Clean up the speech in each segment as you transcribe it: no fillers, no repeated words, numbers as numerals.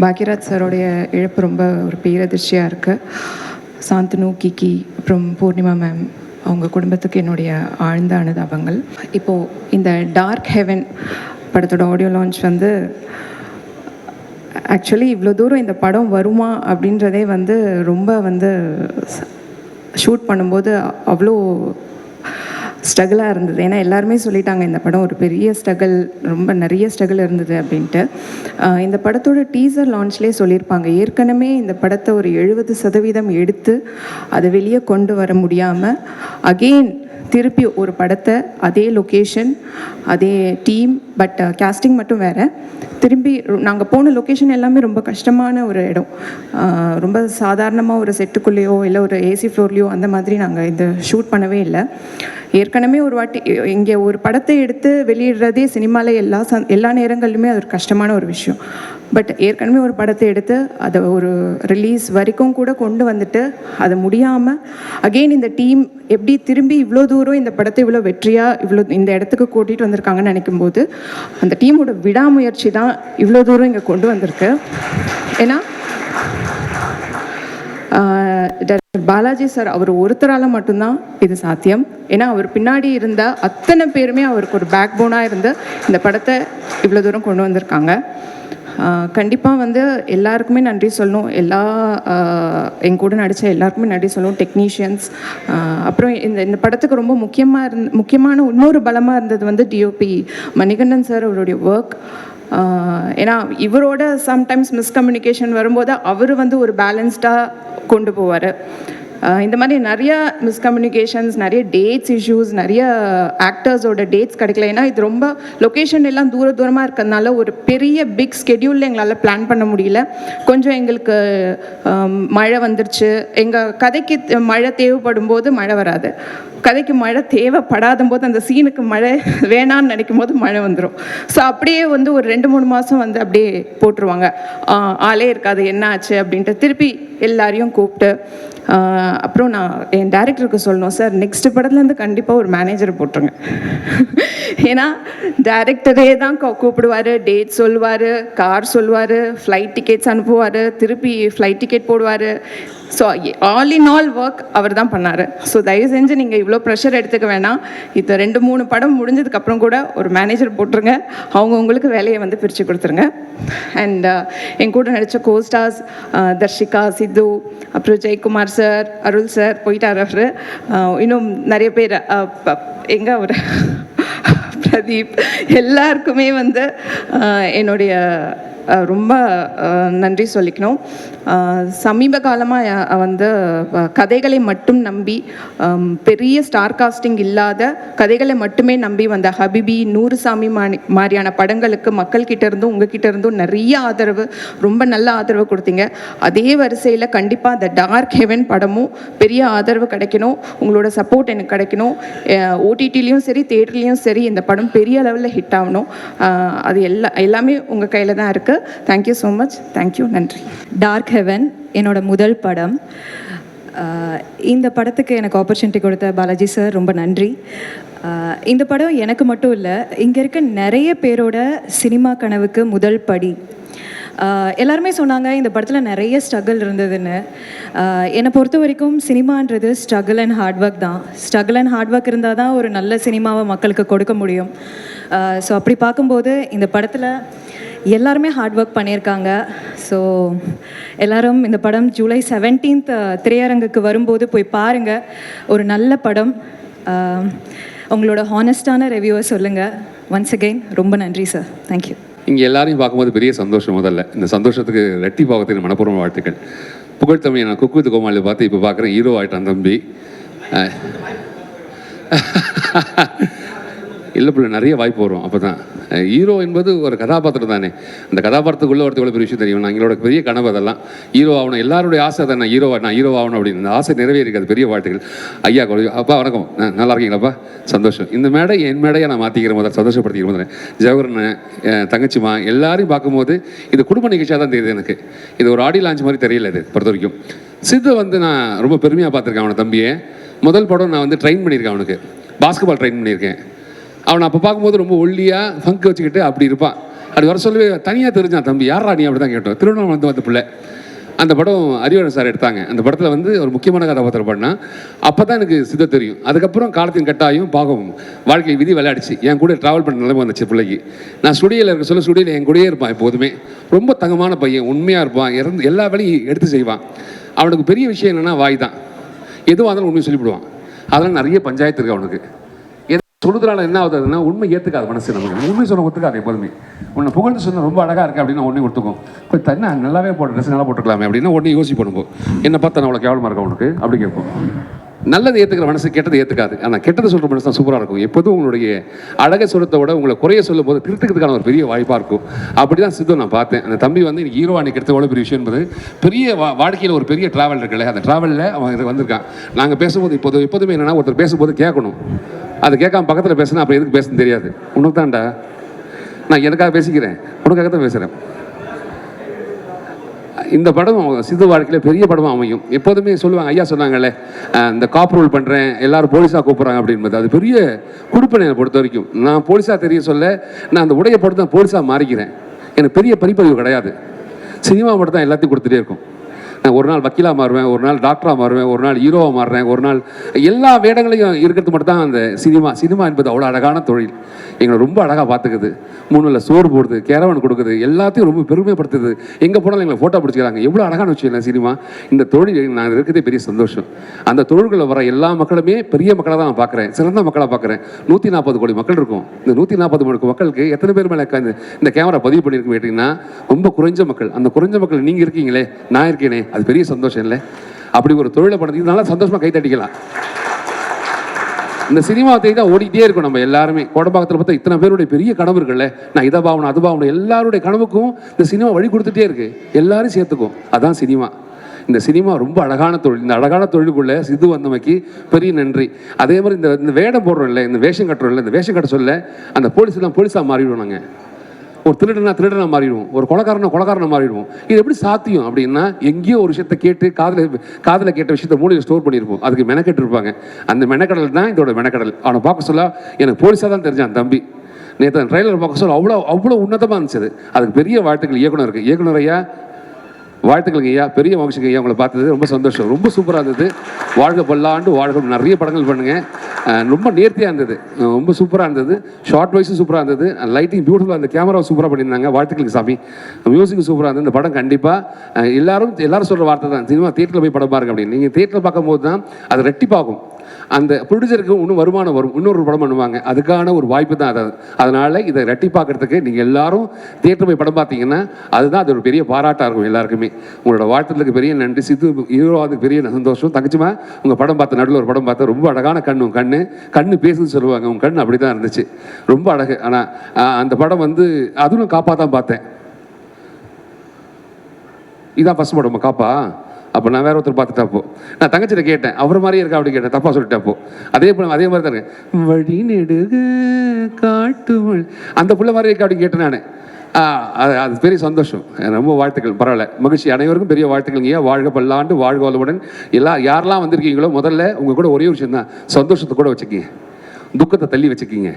பாக்யராஜ் சாரோடைய இழப்பு ரொம்ப ஒரு பேரதிர்ச்சியாக இருக்குது. சாந்தனு, கிக்கி, அப்புறம் பூர்ணிமா மேம், அவங்க குடும்பத்துக்கு என்னுடைய ஆழ்ந்த அனுதாபங்கள். இப்போது இந்த டார்க் ஹெவன் படத்தோட ஆடியோ லான்ச் வந்து ஆக்சுவலி இவ்வளோ தூரம் இந்த படம் வருமா அப்படின்றதே வந்து ரொம்ப வந்து ஷூட் பண்ணும்போது அவ்வளோ ஸ்ட்ரகிளாக இருந்தது. ஏன்னா எல்லாருமே சொல்லிட்டாங்க இந்த படம் ஒரு பெரிய ஸ்ட்ரகிள், ரொம்ப நிறைய ஸ்ட்ரகிள் இருந்தது அப்படின்ட்டு. இந்த படத்தோட டீசர் லான்ச்லேயே சொல்லியிருப்பாங்க, ஏற்கனவே இந்த படத்தை ஒரு 70% எடுத்து அதை வெளியே கொண்டு வர முடியாமல் அகெயின் திருப்பி ஒரு படத்தை அதே லொக்கேஷன், அதே டீம், பட் கேஸ்டிங் மட்டும் வேறு. திரும்பி நாங்கள் போன லொக்கேஷன் எல்லாமே ரொம்ப கஷ்டமான ஒரு இடம். ரொம்ப சாதாரணமாக ஒரு செட்டுக்குள்ளேயோ இல்லை ஒரு ஏசி ஃப்ளோர்லேயோ அந்த மாதிரி நாங்கள் இந்த ஷூட் பண்ணவே இல்லை. ஏற்கனவே ஒரு வாட்டி இங்கே ஒரு படத்தை எடுத்து வெளியிடுறதே சினிமாவில் எல்லா நேரங்கள்லையுமே அது ஒரு கஷ்டமான ஒரு விஷயம். பட் ஏற்கனவே ஒரு படத்தை எடுத்து அதை ஒரு ரிலீஸ் வரைக்கும் கூட கொண்டு வந்துட்டு அது முடியாமல் அகெயின் இந்த டீம் எப்படி திரும்பி இவ்வளோ தூரம் இந்த படத்தை இவ்வளோ வெற்றியாக இவ்வளோ இந்த இடத்துக்கு கூட்டிகிட்டு வந்திருக்காங்கன்னு நினைக்கும்போது அந்த டீமோட விடாமுயற்சி தான் இவ்வளோ தூரம் இங்கே கொண்டு வந்திருக்கு. ஏன்னா டாக்டர் பாலாஜி சார் அவர் ஒருத்தரால் மட்டும்தான் இது சாத்தியம். ஏன்னா அவர் பின்னாடி இருந்த அத்தனை பேருமே அவருக்கு ஒரு பேக் போனாக இருந்து இந்த படத்தை இவ்வளோ தூரம் கொண்டு வந்திருக்காங்க. கண்டிப்பாக வந்து எல்லாருக்குமே நன்றி சொல்லணும். என் கூட நடித்த எல்லாருக்குமே நன்றி சொல்லணும். டெக்னீஷியன்ஸ், அப்புறம் இந்த படத்துக்கு ரொம்ப முக்கியமான இன்னொரு பலமாக இருந்தது வந்து டிஓபி மணிகண்டன் சார், அவருடைய ஒர்க். ஏன்னா இவரோட சம்டைம்ஸ் மிஸ்கம்யூனிகேஷன் வரும்போது அவர் வந்து ஒரு பேலன்ஸ்டாக கொண்டு போவார். இந்த மாதிரி நிறைய மிஸ்கம்யூனிகேஷன்ஸ், நிறைய டேட்ஸ் இஷ்யூஸ், நிறைய ஆக்டர்ஸோட டேட்ஸ் கிடைக்கல. ஏன்னா இது ரொம்ப லொக்கேஷன் எல்லாம் தூரமாக இருக்கிறதுனால ஒரு பெரிய பிக் ஸ்கெடியூலில் எங்களால் பிளான் பண்ண முடியல. கொஞ்சம் எங்களுக்கு மழை வந்துருச்சு. எங்கள் கதைக்கு மழை தேவைப்படும் போது மழை வராது, கதைக்கு மழை தேவைப்படாத போது அந்த சீனுக்கு மழை வேணான்னு நினைக்கும் போது மழை வந்துடும். ஸோ அப்படியே வந்து ஒரு 2-3 மாதம் வந்து அப்படியே போட்டுருவாங்க. ஆளே இருக்காது, என்ன ஆச்சு அப்படின்ட்டு திருப்பி எல்லாரையும் கூப்பிட்டு அப்புறம் நான் என் டைரக்டருக்கு சொல்லணும், சார் நெக்ஸ்ட் படத்துலேருந்து கண்டிப்பாக ஒரு மேனேஜரை போட்டுருங்க. ஏன்னா டைரக்டரே தான் கூப்பிடுவார், டேட் சொல்லுவார், கார் சொல்லுவார், ஃப்ளைட் டிக்கெட்ஸ் அனுப்புவார், திருப்பி ஃப்ளைட் டிக்கெட் போடுவார். So all in all work அவர் தான் பண்ணார். ஸோ தயவு செஞ்சு நீங்கள் இவ்வளோ ப்ரெஷர் எடுத்துக்க வேணாம். இது 2-3 படம் முடிஞ்சதுக்கப்புறம் கூட ஒரு மேனேஜர் போட்டுருங்க, அவங்கவுங்களுக்கு வேலையை வந்து பிரித்து கொடுத்துருங்க. அண்ட் என் கூட நடித்த கோஸ்டார்ஸ் தர்ஷிகா, சித்து, அப்புறம் ஜெயக்குமார் சார், அருள் சார் போயிட்டார் அவர். இன்னும் நிறைய பேர் எங்கே அவர் பிரதீப், எல்லாருக்குமே வந்து என்னுடைய ரொம்ப நன்றி சொல்லிக்கணும். சமீப காலமாக வந்து கதைகளை மட்டும் நம்பி, பெரிய ஸ்டார் காஸ்டிங் இல்லாத கதைகளை மட்டுமே நம்பி வந்த ஹபிபி, நூறுசாமி மாதிரியான படங்களுக்கு மக்கள்கிட்ட இருந்தும் உங்ககிட்ட இருந்தும் நிறைய ஆதரவு, ரொம்ப நல்ல ஆதரவு கொடுத்தீங்க. அதே வரிசையில் கண்டிப்பாக அந்த டார்க் ஹெவன் படமும் பெரிய ஆதரவு கிடைக்கணும், உங்களோட சப்போர்ட் எனக்கு கிடைக்கணும். ஓடிடிலையும் சரி, தியேட்டர்லேயும் சரி இந்த படம் பெரிய லெவலில் ஹிட் ஆகணும். அது எல்லாமே உங்கள் கையில் தான் இருக்குது. Thank you so much. தேங்க்யூ, நன்றி. டார்க் ஹெவன் என்னோட முதல் படம். இந்த படத்துக்கு எனக்கு ஆப்பர்ச்சுனிட்டி கொடுத்த பாலாஜி சார் ரொம்ப நன்றி. இந்த படம் எனக்கு மட்டும் இல்லை, இங்கே இருக்க நிறைய பேரோட சினிமா கனவுக்கு முதல் படி. எல்லாருமே சொன்னாங்க இந்த படத்தில் நிறைய ஸ்ட்ரகிள் இருந்ததுன்னு. என்னை பொறுத்த வரைக்கும் சினிமான்றது ஸ்ட்ரகிள் அண்ட் ஹார்ட் ஒர்க் தான். ஸ்ட்ரகிள் அண்ட் ஹார்ட் ஒர்க் இருந்தால் தான் ஒரு நல்ல சினிமாவை மக்களுக்கு கொடுக்க முடியும். ஸோ அப்படி பார்க்கும்போது இந்த படத்தில் எல்லாருமே ஹார்ட் ஒர்க் பண்ணியிருக்காங்க. ஸோ எல்லோரும் இந்த படம் ஜூலை 17th திரையரங்குக்கு வரும்போது போய் பாருங்கள். ஒரு நல்ல படம். உங்களோட ஹானஸ்டான ரிவ்யூவை சொல்லுங்கள். ஒன்ஸ் அகெயின் ரொம்ப நன்றி சார். தேங்க்யூ. இங்கே எல்லாரையும் பார்க்கும்போது பெரிய சந்தோஷம். முதல்ல இந்த சந்தோஷத்துக்கு ரெட்டி பாவத்துக்கு மனப்பூர்வ வாழ்த்துக்கள். புகழ்த்தம்பி நான் குக்கு வித் கோமாளி பார்த்து இப்போ பார்க்குறேன், ஹீரோ ஆகிட்டான் தம்பி. இல்லை பிள்ளை, நிறைய வாய்ப்பு வரும். அப்போ தான் ஹீரோ என்பது ஒரு கதாபாத்திரம் தானே. அந்த கதாபாத்திரத்துக்குள்ளே ஒருத்தர் எவ்வளோ பெரிய விஷயம் தெரியும். எங்களோட பெரிய கனவு அதெல்லாம். ஹீரோ ஆகணும், எல்லாருடைய ஆசை தானே. நான் ஹீரோ ஆகணும் அப்படின்னு. அந்த ஆசை நிறைவேறிக்காது. பெரிய வாழ்த்துக்கள். ஐயா அப்பா வணக்கம், நல்லா இருக்கீங்களாப்பா? சந்தோஷம். இந்த மேடை என் மேடையை நான் மாற்றிக்கிற முதல்ல சந்தோஷப்படுத்திக்கிற முதல்ல ஜவஹர்னன், தங்கச்சிமா எல்லாரையும் பார்க்கும்போது இது குடும்ப நிகழ்ச்சியாக தான் தெரியுது எனக்கு. இது ஒரு ஆடியோ லான்ச் மாதிரி தெரியல இது பொறுத்த வரைக்கும். சித்து வந்து நான் ரொம்ப பெருமையாக பார்த்துருக்கேன் அவனை தம்பியை. முதல் படம் நான் வந்து ட்ரெயின் பண்ணியிருக்கேன், அவனுக்கு பாஸ்கெட்பால் ட்ரெயின் பண்ணியிருக்கேன். அவனை அப்போ பார்க்கும்போது ரொம்ப ஒல்லியாக ஃபங்க் வச்சுக்கிட்டு அப்படி இருப்பான். அப்படி வர சொல்லி தனியாக தெரிஞ்சான் தம்பி, யாரா நீ அப்படி தான் கேட்டோம். திருவண்ணாமலை வந்த பிள்ளை. அந்த படம் அறிவழகன் சார் எடுத்தாங்க. அந்த படத்தில் வந்து ஒரு முக்கியமான கதாபாத்திரம் பண்ணால் அப்போ தான் எனக்கு சித்த தெரியும். அதுக்கப்புறம் காலத்தின் கட்டாயம் பாகம் வாழ்க்கை விதி விளையாடிச்சு. என் கூட ட்ராவல் பண்ண நிலைமை வந்துச்சு பிள்ளைக்கு. நான் ஸ்டுடியோவில் இருக்க சொல்ல ஸ்டுடியோவில் என் கூடயே இருப்பான் எப்போதுமே. ரொம்ப தங்கமான பையன், உண்மையாக இருப்பான், எல்லா வேலையும் எடுத்து செய்வான். அவனுக்கு பெரிய விஷயம் என்னென்னா வாய் தான். எதுவும் அதெல்லாம் உண்மையை சொல்லிவிடுவான். அதெல்லாம் நிறைய பஞ்சாயத்து இருக்குது அவனுக்கு. சொல்லுறதுனால என்ன ஆகுதுன்னா உண்மை ஏற்றுக்காது மனசு. நமக்கு உண்மை சொல்ல ஒத்துக்காது எப்போதுமே. உன்னை புகழ்ந்து சொன்ன ரொம்ப அழகாக இருக்குது அப்படின்னா உடனே ஒத்துக்கும். இப்போ தண்ணி நல்லாவே போட்ட ட்ரெஸ் நல்லா போட்டுக்கலாமே அப்படின்னா உடனே யோசி பண்ணுவோம். என்ன பார்த்தா நான் அவ்வளோ கேவலமாக இருக்கும் அவனுக்கு அப்படி கேட்போம். நல்லது ஏற்றுக்கிற மனசு கெட்டது ஏற்றுக்காது. ஆனால் கெட்டதை சொல்கிற மனசு தான் சூப்பராக இருக்கும். எப்போதும் உங்களுடைய அழகை சொல்லத்தை விட உங்களை குறைய சொல்லும் போது திருத்துக்கிறதுக்கான ஒரு பெரிய வாய்ப்பாக இருக்கும். அப்படி தான் சித்து நான் பார்த்தேன். அந்த தம்பி வந்து எனக்கு ஹீரோ அன்னைக்கு எடுத்த எவ்வளோ பெரிய விஷயம் என்பது பெரிய வாழ்க்கையில் ஒரு பெரிய ட்ராவல் இருக்குல்ல, அந்த ட்ராவலில் அவன் இது வந்திருக்கான். நாங்கள் பேசும்போது எப்போதுமே என்னென்னா ஒருத்தர் பேசும்போது கேட்கணும். அதை கேட்காம பக்கத்தில் பேசுனா அப்புறம் எதுக்கு பேசணும்னு தெரியாது. உனக்கு தான்டா, நான் எனக்காக பேசிக்கிறேன், உனக்காக தான் பேசுகிறேன். இந்த படம் சித்து வாழ்க்கையில் பெரிய படமாக அமையும். எப்போதுமே சொல்லுவாங்க, ஐயா சொன்னாங்கல்ல, இந்த காப் ரோல் பண்ணுறேன் எல்லாரும் போலீஸாக கூப்பிட்றாங்க அப்படின்றது அது பெரிய கொடுப்பனை. என்னை பொறுத்த வரைக்கும் நான் போலீஸாக தெரிய சொல்ல நான் அந்த உடைய போட்டு தான் போலீஸாக மாறிக்கிறேன். எனக்கு பெரிய படிப்பறிவு கிடையாது. சினிமா மட்டும் தான் எல்லாத்தையும் கொடுத்துட்டே இருக்கும். நான் ஒரு நாள் வக்கீலாக மாறுவேன், ஒரு நாள் டாக்டராக மாறுவேன், ஒரு நாள் ஹீரோவாக மாறுறேன், ஒரு நாள் எல்லா வேடங்களையும் இருக்கிறது மட்டும் தான் அந்த சினிமா என்பது அவ்வளோ அழகான தொழில். எங்களை ரொம்ப அழகாக பார்த்துக்குது. 3 வேளை சோறு போடுது, கேரவன் கொடுக்குது, எல்லாத்தையும் ரொம்ப பெருமைப்படுத்துது. எங்கே போனாலும் எங்களை ஃபோட்டோ பிடிச்சிக்கிறாங்க. எவ்வளோ அழகான விஷயம் இல்லை சினிமா. இந்த தொழில் நான் இருக்கிறதே பெரிய சந்தோஷம். அந்த தொழில்களில் வர எல்லா மக்களுமே பெரிய மக்களாக தான் நான் பார்க்குறேன், சிறந்த மக்களாக பார்க்குறேன். 140 கோடி மக்கள் இருக்கும். இந்த 140 கோடி மக்களுக்கு எத்தனை பேர் மேலே இந்த கேமரா பதிவு பண்ணியிருக்கு கேட்டிங்கன்னா ரொம்ப குறைஞ்ச மக்கள். அந்த குறைஞ்ச மக்கள் நீங்கள் இருக்கீங்களே, நான் இருக்கேனே, அது பெரிய சந்தோஷம் இல்லை? அப்படி ஒரு தொழிலை படுறது இதனால சந்தோஷமாக கை தட்டிக்கலாம். இந்த சினிமா தேடி தான் ஓடிக்கிட்டே இருக்கும். நம்ம எல்லாருமே கோடம்பாக்கத்தில் பார்த்தா இத்தனை பேருடைய பெரிய கனவு இருக்குல்ல, நான் இதை பாவணும் அது பாவணும், எல்லாருடைய கனவுக்கும் இந்த சினிமா வழி கொடுத்துட்டே இருக்கு. எல்லாரும் சேர்த்துக்கும். அதான் சினிமா. இந்த சினிமா ரொம்ப அழகான தொழில். இந்த அழகான தொழிலுக்குள்ள சித்து வந்தமைக்கு பெரிய நன்றி. அதே மாதிரி இந்த வேடம் போடுறோம் இல்லை, இந்த வேஷம் கட்டுறோம் இல்லை, இந்த வேஷம் கட்ட சொல்ல அந்த போலீஸாக மாறிடுவோம். நாங்கள் ஒரு திருடனா மாறிடுவோம், ஒரு கொலைக்காரனை மாறிடுவோம். இது எப்படி சாத்தியம் அப்படின்னா, எங்கேயோ ஒரு விஷயத்தை கேட்டு காதில் கேட்ட விஷயத்தை மூலையில் ஸ்டோர் பண்ணியிருப்போம். அதுக்கு மெனக்கெட்டு இருப்பாங்க. அந்த மெனக்கடல் தான் இதோட மெனக்கடல். அவனை பார்க்க சொல்ல எனக்கு போலீஸாக தான் தெரிஞ்சான் தம்பி. நேற்று ட்ரெயிலர் பார்க்க சொல்ல அவ்வளோ உன்னதமாக இருந்துச்சு. அதுக்கு பெரிய வாழ்த்துக்கள் இயக்குனர் ஐயா. வாழ்த்துக்களுங்க ஐயா, பெரிய மகிழ்ச்சிங்க ஐயா. உங்களை பார்த்தது ரொம்ப சந்தோஷம். ரொம்ப சூப்பராக இருந்தது. வாழ்க பல்லாண்டு வாழ்க. நிறைய படங்கள் பண்ணுங்கள். ரொம்ப நேர்த்தியாக இருந்தது, ரொம்ப சூப்பராக இருந்தது. ஷார்ட் வைஸும் சூப்பராக இருந்தது. லைட்டிங் பியூட்டிஃபுல்லாக இருந்தது. கேமராவும் சூப்பராக பண்ணியிருந்தாங்க. வாழ்த்துக்களுக்கு சாமி. மியூசிக் சூப்பராக இருந்தது. இந்த படம் கண்டிப்பாக எல்லாரும் சொல்கிற வார்த்தை தான், சினிமா தியேட்டரில் போய் படம் பாருங்க அப்படின்னு. நீங்கள் தியேட்டரில் பார்க்கும்போது தான் அது ரெட்டிப்பாகும். அந்த ப்ரொடியூசருக்கு இன்னும் வருமானம் வரும், இன்னொரு படம் பண்ணுவாங்க. அதுக்கான ஒரு வாய்ப்பு தான் அது. அதனால் இதை ரெட்டிப்பாக்கிறதுக்கு நீங்கள் எல்லாரும் தியேட்டர் போய் படம் பார்த்தீங்கன்னா அதுதான் அது ஒரு பெரிய பாராட்டாக இருக்கும் எல்லாருக்குமே. உங்களோட வாழ்த்துக்கு பெரிய நன்றி. சித்து ஹீரோவாதுக்கு பெரிய சந்தோஷம். தங்கச்சிமா உங்கள் படம் பார்த்த நடுவில் ஒரு படம் பார்த்தா ரொம்ப அழகான கண்ணு பேசுன்னு சொல்லுவாங்க. உங்கள் கண் அப்படி தான் இருந்துச்சு, ரொம்ப அழகு. ஆனால் அந்த படம் வந்து அதுவும் காப்பா தான் பார்த்தேன். இதான் ஃபஸ்ட் படம் காப்பா. அப்போ நான் வேற ஒருத்தர் பார்த்துட்டாப்போ நான் தங்கச்சிட்ட கேட்டேன், அவர் மாதிரியே இருக்கா அப்படி கேட்டேன். தப்பாக சொல்லிட்டாப்போ அதே மாதிரி தான் இருக்கேன். வழி நெடுக காட்டு அந்த புள்ள மாதிரி இருக்கா அப்படி கேட்டேன் நான். அது பெரிய சந்தோஷம். ரொம்ப வாழ்த்துக்கள். பரவாயில்ல, மகிழ்ச்சி. அனைவருக்கும் பெரிய வாழ்த்துக்கள்ங்க. வாழ்க பல்லாண்டு, வாழ்க வளமுடன். யாரெல்லாம் வந்திருக்கீங்களோ முதல்ல உங்கள் கூட ஒரே விஷயம் தான், சந்தோஷத்தை கூட வச்சுக்கிங்க, துக்கத்தை தள்ளி வச்சுக்கிங்க.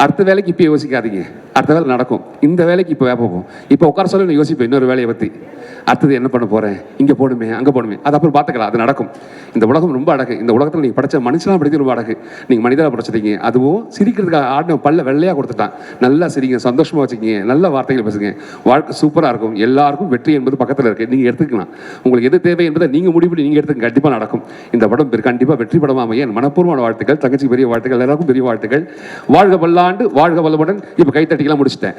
அடுத்த வேலைக்கு இப்போ யோசிக்காதீங்க, அடுத்த வேலை நடக்கும். இந்த வேலைக்கு இப்போ போகும். இப்போ உட்கார சொல்ல நான் யோசிப்பேன் இன்னொரு வேலையை பற்றி. அடுத்தது என்ன பண்ண போகிறேன், இங்கே போகணுமே அங்கே போகணுமே, அது அப்புறம் பார்த்துக்கலாம், அது நடக்கும். இந்த உலகம் ரொம்ப அழகு. இந்த உலகத்தில் நீங்கள் படைச்ச மனுஷனாக படைத்து ரொம்ப அழகு. நீங்கள் மனிதனாக படைச்சிட்டீங்க. அதுவும் சிரிக்கிறதுக்காக ஆடின பல்ல வெள்ளையாக கொடுத்துட்டான். நல்லா சிரிங்க, சந்தோஷமாக வச்சுக்கிங்க, நல்ல வார்த்தைகள் பேசுங்க. வாழ்க்கை சூப்பராக இருக்கும். எல்லாருக்கும் வெற்றி என்பது பக்கத்தில் இருக்குது, நீங்கள் எடுத்துக்கலாம். உங்களுக்கு எது தேவை என்பதை நீங்கள் முடிவு பண்ணி நீங்கள் எடுத்துக்க, கண்டிப்பாக நடக்கும். இந்த படம் கண்டிப்பாக வெற்றி படமாக அமைய என் மனப்பூர்வமான வாழ்த்துக்கள். தங்கச்சி பெரிய வாழ்த்துக்கள், எல்லாருக்கும் பெரிய வாழ்த்துக்கள். வாழ்க பல்லாண்டு, வாழ்க வளமுடன். இப்போ கைத்தட்டிக்கலாம் முடிச்சிட்டேன்.